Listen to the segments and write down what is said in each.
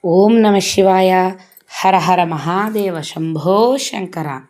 ఓం నమ శివాయ. హర హర మహాదేవ శంభో శంకర.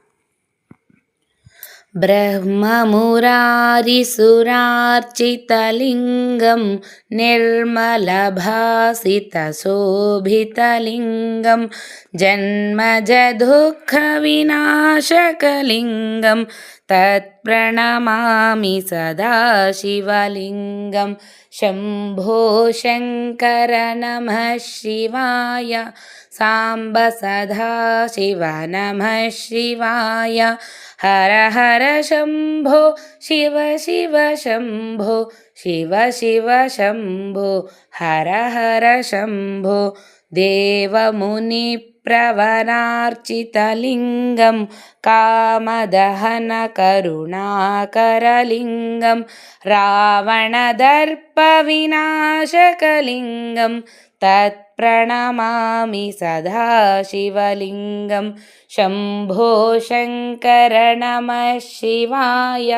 బ్రహ్మమురారిసురార్చితలింగం నిర్మలభాసితశోభితలింగం జన్మజదుఃఖవినాశకలింగం తత్ప్రణమామి సదాశివలింగం. శంభో శంకర నమః శివాయ. సాంబ సదాశివ నమః శివాయ. హర హర శంభో శివ శివ శంభో శివ శివ శంభో హర హర శంభో. దేవముని ప్రవరార్చితలింగం కామదహన కరుణాకరలింగం రావణదర్ప వినాశకలింగం తత్ప్రణమామి సదాశివలింగం. శంభో శంకర నమః శివాయ.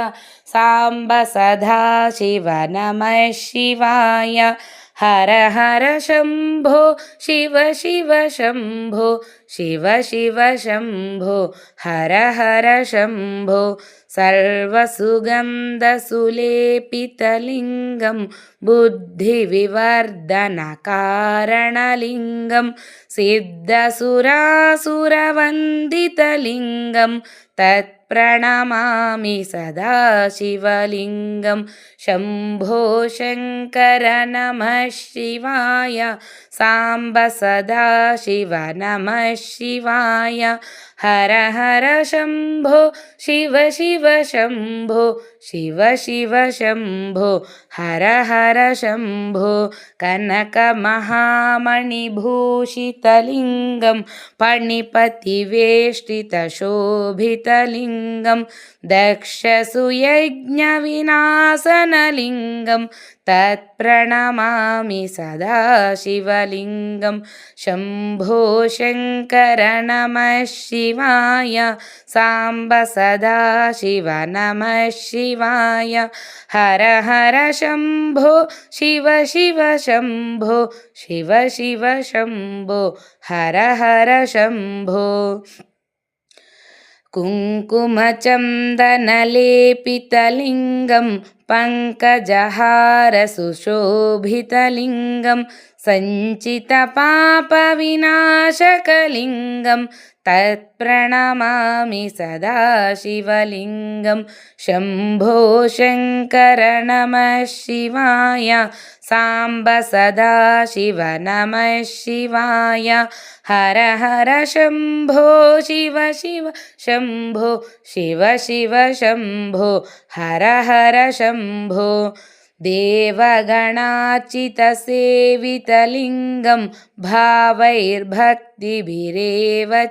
సాంబ సదాశివ నమః శివాయ. హర హర శంభో శివ శివ శంభో శివ శివ శంభో హర హర శంభో. సర్వసుగంధసులేపితలింగం బుద్ధివివర్ధనకారణలింగం సిద్ధసురాసురవందితలింగం తత్ప్రణమామి సదాశివలింగం. శంభో శంకర నమః శివాయ. సాంబ సదాశివ నమః శివాయ. హర హర శంభో శివ శివ శంభో శివ శివ శంభో హర హర శంభో. కనకమహామణిభూషితలింగం పణిపతివేష్టితశోభితలింగం దక్షసుయజ్ఞవినాశనలింగం తత్ప్రణమామి సదాశివలింగం. శంభో శంకర నమః శివాయ. సాంబ సదాశివ నమః శివాయ. హర హర శంభో శివ శివ శంభో శివ శివ శంభో హర హర శంభో. కుంకుమచందనలేపితలింగం పంకజహార సుశోభితలింగం సంచితపాపవినాశకలింగం తత్ప్రణమామి సదాశివలింగం. శంభో శంకర నమః శివాయ. సాంబ సదాశివ నమః శివాయ. హర హర శంభో శివ శివ శంభో శివ శివ శంభో హర హర శంభో. దేవగణార్చితసేవితలింగం భావైర్భక్తిభిరేవ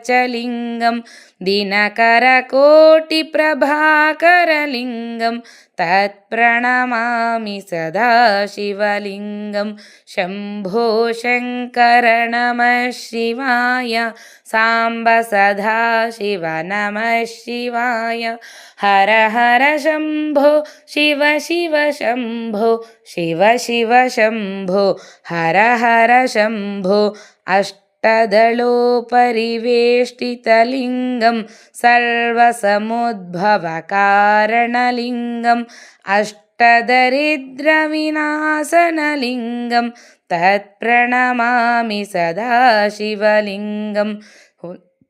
చ లింగం దినకరకోటిప్రభాకరలింగం తత్ప్రణమామి సదాశివలింగం. శంభో శంకర నమః శివాయ. సాంబ సదాశివ నమః శివాయ. హర హర శంభో శివ శివ శంభో శివ శివ శంభో హర హర శంభో. అష్టదళోపరివేష్టితలింగం సర్వసముద్భవకారణలింగం అష్టదరిద్రవినాశనలింగం తత్ప్రణమామి సదాశివలింగం.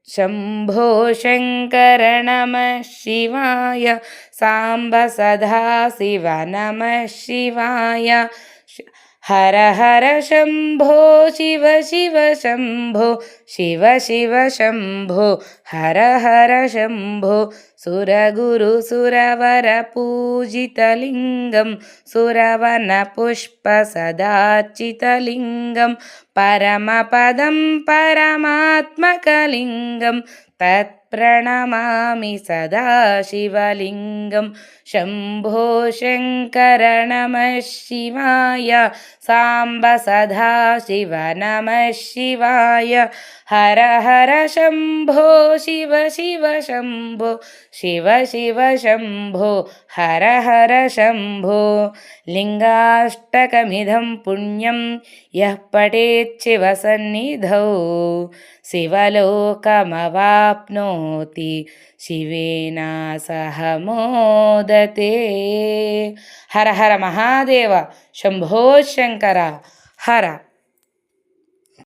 శంభో శంకర నమః శివాయ. సాంబ సదాశివ నమః శివాయ. హర హర శంభో శివ శివ శంభో శివ శివ శంభో హర హర శంభో. సురగురు సురవర పూజితలింగం సురవన పుష్ప సదార్చితలింగం పరమపదం పరమాత్మకలింగం तत्प्रणमामि सदा शिवलिङ्गं शम्भो शङ्कर नमः शिवाय साम्ब सदा शिव नमः शिवाय हर हर शम्भो शिव शिव शम्भो शिव शिव शम्भो हर हर शम्भो लिङ्गाष्टकमिदं पुण्यं यः पठेच्छिवसन्निधौ शिवलोकमवाप्नोति शिवेन सह मोदते। हर हर महादेव शम्भो शङ्कर हर।